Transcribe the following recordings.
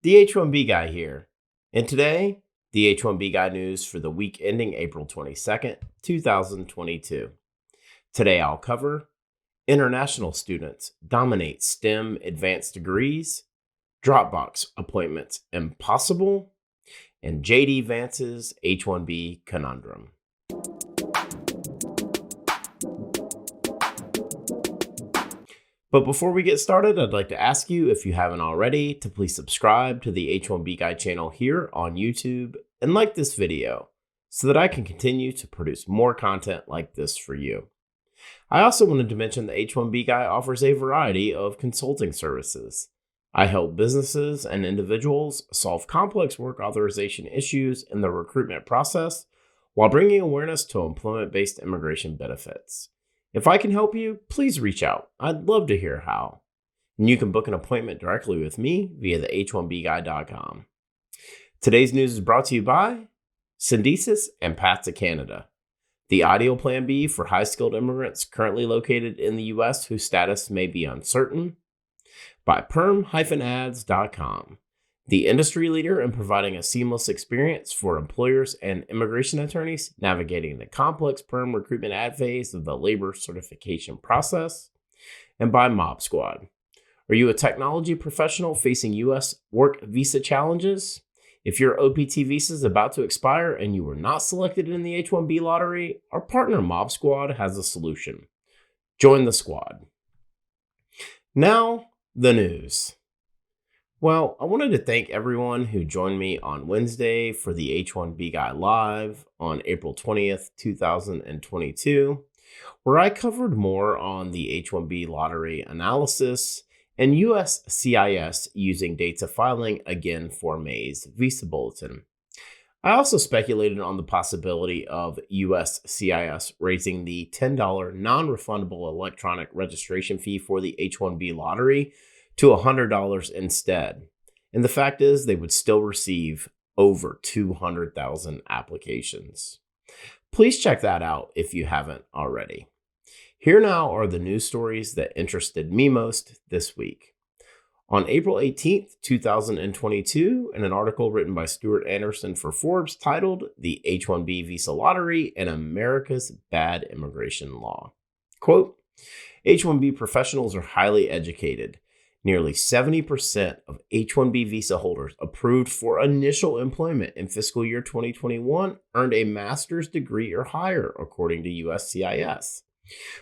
The H1B Guy here. And today, the H1B Guy news for the week ending April 22nd, 2022. Today I'll cover international students dominate STEM advanced degrees, Dropbox appointments impossible, and JD Vance's H1B Conundrum. But before we get started, I'd like to ask you, if you haven't already, to please subscribe to the H1B Guy channel here on YouTube and like this video so that I can continue to produce more content like this for you. I also wanted to mention the H1B Guy offers a variety of consulting services. I help businesses and individuals solve complex work authorization issues in the recruitment process while bringing awareness to employment-based immigration benefits. If I can help you, please reach out. I'd love to hear how. And you can book an appointment directly with me via the h1bguy.com. Today's news is brought to you by Syndesis and Path to Canada, the ideal plan B for high-skilled immigrants currently located in the U.S. whose status may be uncertain, by PERM-Ads.com, the industry leader in providing a seamless experience for employers and immigration attorneys navigating the complex PERM recruitment ad phase of the labor certification process, and by Mob Squad. Are you a technology professional facing U.S. work visa challenges? If your OPT visa is about to expire and you were not selected in the H1B lottery, our partner Mob Squad has a solution. Join the squad. Now, the news. Well, I wanted to thank everyone who joined me on Wednesday for the H1B Guy Live on April 20th, 2022, where I covered more on the H1B lottery analysis and USCIS using data filing again for May's visa bulletin. I also speculated on the possibility of USCIS raising the $10 non-refundable electronic registration fee for the H1B lottery to $100 instead. And the fact is, they would still receive over 200,000 applications. Please check that out if you haven't already. Here now are the news stories that interested me most this week. On April 18th, 2022, in an article written by Stuart Anderson for Forbes titled "The H-1B Visa Lottery and America's Bad Immigration Law." Quote, H-1B professionals are highly educated. Nearly 70% of H-1B visa holders approved for initial employment in fiscal year 2021 earned a master's degree or higher, according to USCIS.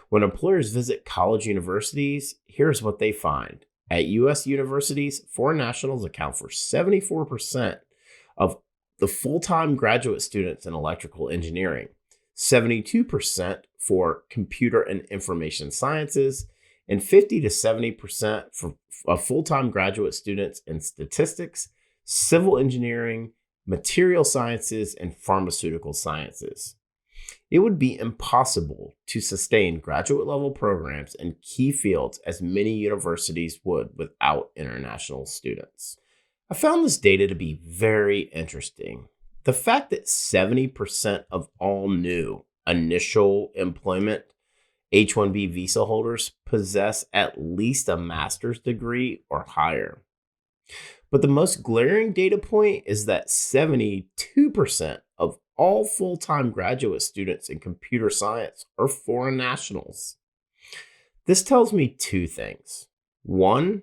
When employers visit college universities, here's what they find. At U.S. universities, foreign nationals account for 74% of the full-time graduate students in electrical engineering, 72% for computer and information sciences, and 50 to 70% of full-time graduate students in statistics, civil engineering, material sciences, and pharmaceutical sciences. It would be impossible to sustain graduate-level programs in key fields as many universities would without international students. I found this data to be very interesting. The fact that 70% of all new initial employment H-1B visa holders possess at least a master's degree or higher. But the most glaring data point is that 72% of all full-time graduate students in computer science are foreign nationals. This tells me two things. One,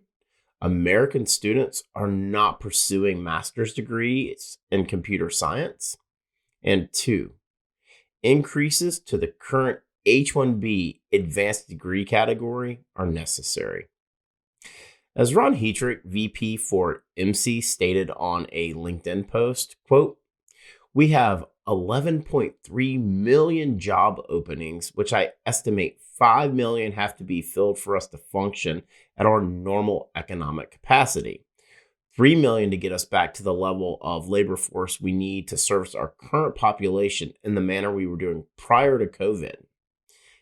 American students are not pursuing master's degrees in computer science. And two, increases to the current H-1B advanced degree category are necessary. As Ron Hetrick, VP for MC, stated on a LinkedIn post, quote, we have 11.3 million job openings, which I estimate 5 million have to be filled for us to function at our normal economic capacity. 3 million to get us back to the level of labor force we need to service our current population in the manner we were doing prior to COVID.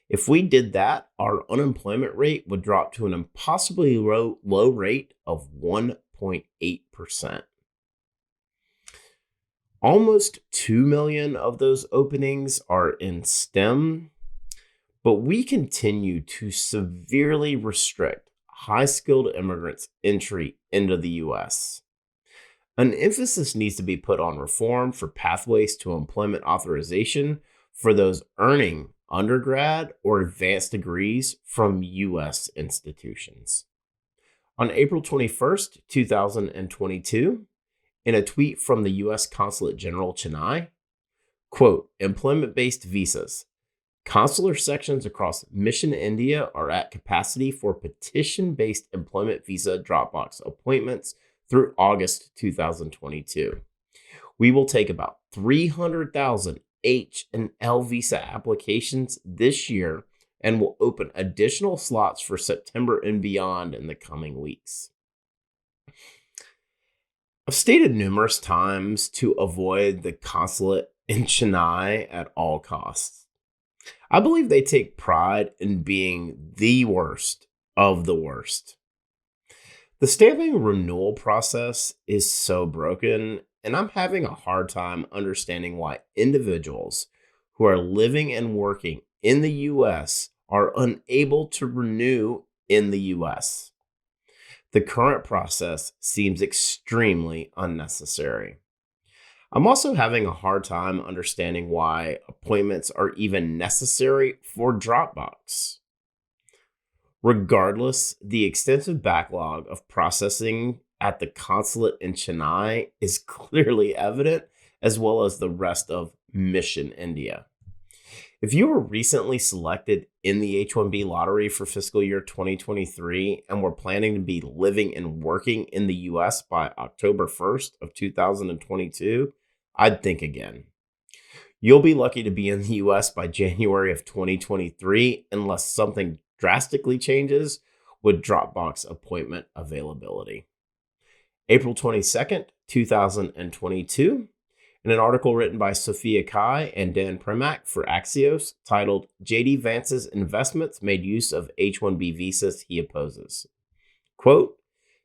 If we did that, our unemployment rate would drop to an impossibly low rate of 1.8%. Almost 2 million of those openings are in STEM, but we continue to severely restrict high-skilled immigrants' entry into the U.S. An emphasis needs to be put on reform for pathways to employment authorization for those earning undergrad or advanced degrees from U.S. institutions. On April 21st, 2022, in a tweet from the U.S. Consulate General Chennai, quote, employment-based visas. Consular sections across Mission India are at capacity for petition-based employment visa Dropbox appointments through August 2022. We will take about 300,000 H and L visa applications this year and will open additional slots for September and beyond in the coming weeks. I've stated numerous times to avoid the consulate in Chennai at all costs. I believe they take pride in being the worst of the worst. The stamping renewal process is so broken, and I'm having a hard time understanding why individuals who are living and working in the U.S. are unable to renew in the U.S. The current process seems extremely unnecessary. I'm also having a hard time understanding why appointments are even necessary for Dropbox. Regardless, the extensive backlog of processing at the consulate in Chennai is clearly evident, as well as the rest of Mission India. If you were recently selected in the H1B lottery for fiscal year 2023 and were planning to be living and working in the US by October 1st of 2022, I'd think again. You'll be lucky to be in the US by January of 2023 unless something drastically changes with Dropbox appointment availability. April 22nd, 2022, in an article written by Sophia Kai and Dan Premack for Axios titled J.D. Vance's Investments Made Use of H-1B Visas He Opposes. Quote,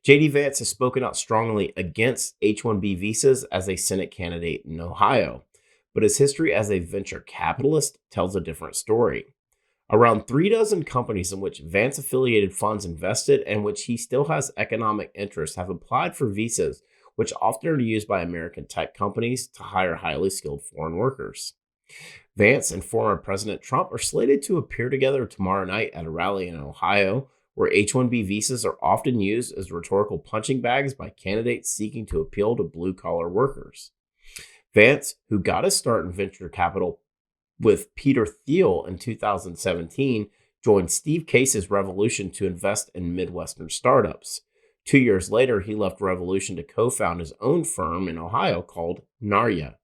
J.D. Vance has spoken out strongly against H-1B visas as a Senate candidate in Ohio, but his history as a venture capitalist tells a different story. Around 36 companies in which Vance-affiliated funds invested and which he still has economic interest have applied for visas, which often are used by American tech companies to hire highly skilled foreign workers. Vance and former President Trump are slated to appear together tomorrow night at a rally in Ohio, where H-1B visas are often used as rhetorical punching bags by candidates seeking to appeal to blue-collar workers. Vance, who got his start in venture capital with Peter Thiel in 2017, joined Steve Case's Revolution to invest in Midwestern startups. 2 years later, he left Revolution to co-found his own firm in Ohio called Narya.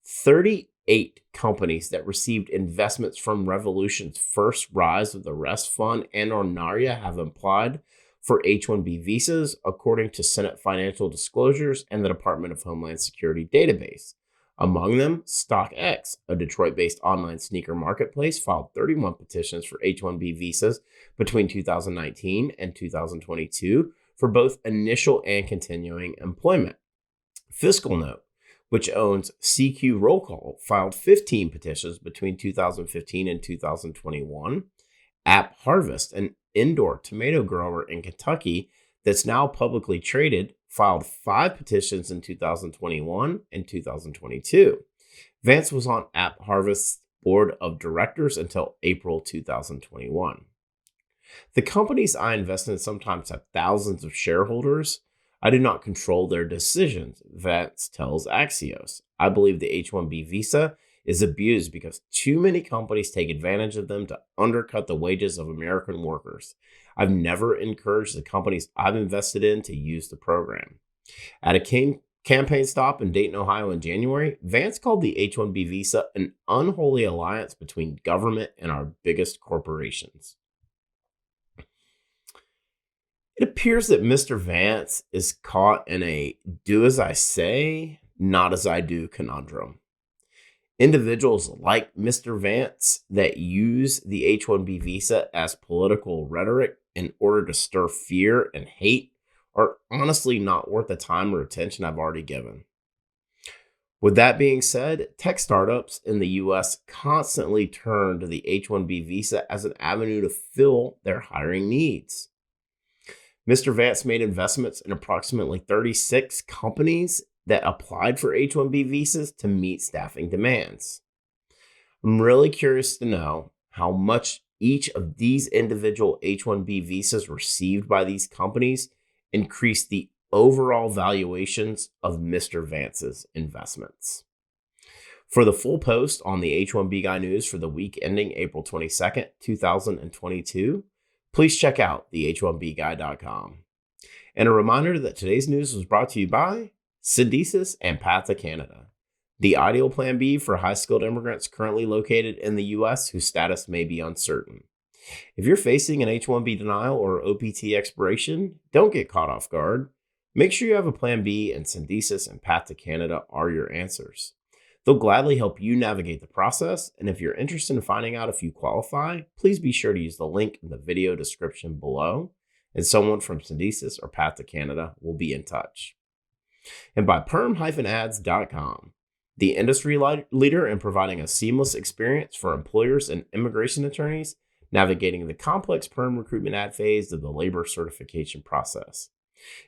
38 companies that received investments from Revolution's first rise of the Rest Fund and or Narya have applied for H-1B visas, according to Senate Financial Disclosures and the Department of Homeland Security database. Among them, StockX, a Detroit-based online sneaker marketplace, filed 31 petitions for H-1B visas between 2019 and 2022 for both initial and continuing employment. Fiscal Note, which owns CQ Roll Call, filed 15 petitions between 2015 and 2021. App Harvest, an indoor tomato grower in Kentucky that's now publicly traded, filed 5 petitions in 2021 and 2022. Vance was on App Harvest's board of directors until April 2021. The companies I invest in sometimes have thousands of shareholders. I do not control their decisions, Vance tells Axios. I believe the H-1B visa is abused because too many companies take advantage of them to undercut the wages of American workers. I've never encouraged the companies I've invested in to use the program. At a campaign stop in Dayton, Ohio in January, Vance called the H-1B visa an unholy alliance between government and our biggest corporations. It appears that Mr. Vance is caught in a do as I say, not as I do conundrum. Individuals like Mr. Vance that use the H-1B visa as political rhetoric in order to stir fear and hate are honestly not worth the time or attention I've already given. With that being said, tech startups in the US constantly turn to the H-1B visa as an avenue to fill their hiring needs. Mr. Vance made investments in approximately 36 companies that applied for H-1B visas to meet staffing demands. I'm really curious to know how much each of these individual H-1B visas received by these companies increased the overall valuations of Mr. Vance's investments. For the full post on the H1B Guy News for the week ending April 22nd, 2022, please check out the H1BGuy.com. And a reminder that today's news was brought to you by USCIS and Path to Canada, the ideal plan B for high-skilled immigrants currently located in the U.S. whose status may be uncertain. If you're facing an H-1B denial or OPT expiration, don't get caught off guard. Make sure you have a plan B, and USCIS and Path to Canada are your answers. They'll gladly help you navigate the process, and if you're interested in finding out if you qualify, please be sure to use the link in the video description below, and someone from USCIS or Path to Canada will be in touch. And by PERM-Ads.com, the industry leader in providing a seamless experience for employers and immigration attorneys navigating the complex PERM recruitment ad phase of the labor certification process.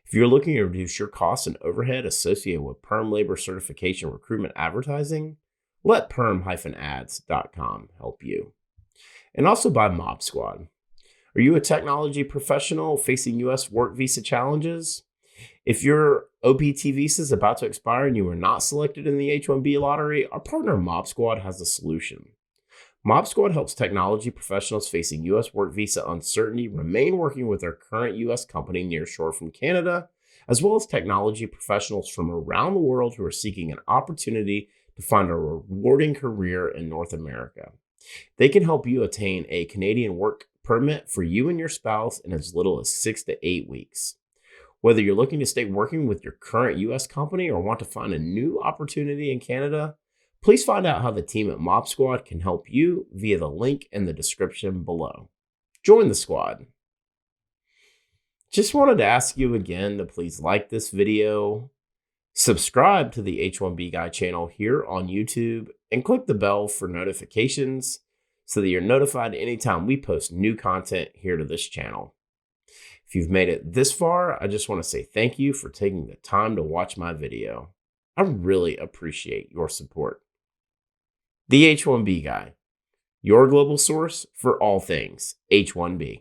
If you're looking to reduce your costs and overhead associated with PERM labor certification recruitment advertising, let PERM-Ads.com help you. And also by Mob Squad. Are you a technology professional facing U.S. work visa challenges? If your OPT visa is about to expire and you were not selected in the H-1B lottery, our partner Mob Squad has a solution. Mob Squad helps technology professionals facing U.S. work visa uncertainty remain working with their current U.S. company nearshore from Canada, as well as technology professionals from around the world who are seeking an opportunity to find a rewarding career in North America. They can help you attain a Canadian work permit for you and your spouse in as little as 6 to 8 weeks. Whether you're looking to stay working with your current U.S. company or want to find a new opportunity in Canada, please find out how the team at Mob Squad can help you via the link in the description below. Join the squad. Just wanted to ask you again to please like this video, subscribe to the H1B Guy channel here on YouTube, and click the bell for notifications so that you're notified anytime we post new content here to this channel. If you've made it this far, I just want to say thank you for taking the time to watch my video. I really appreciate your support. The H1B Guy, your global source for all things H1B.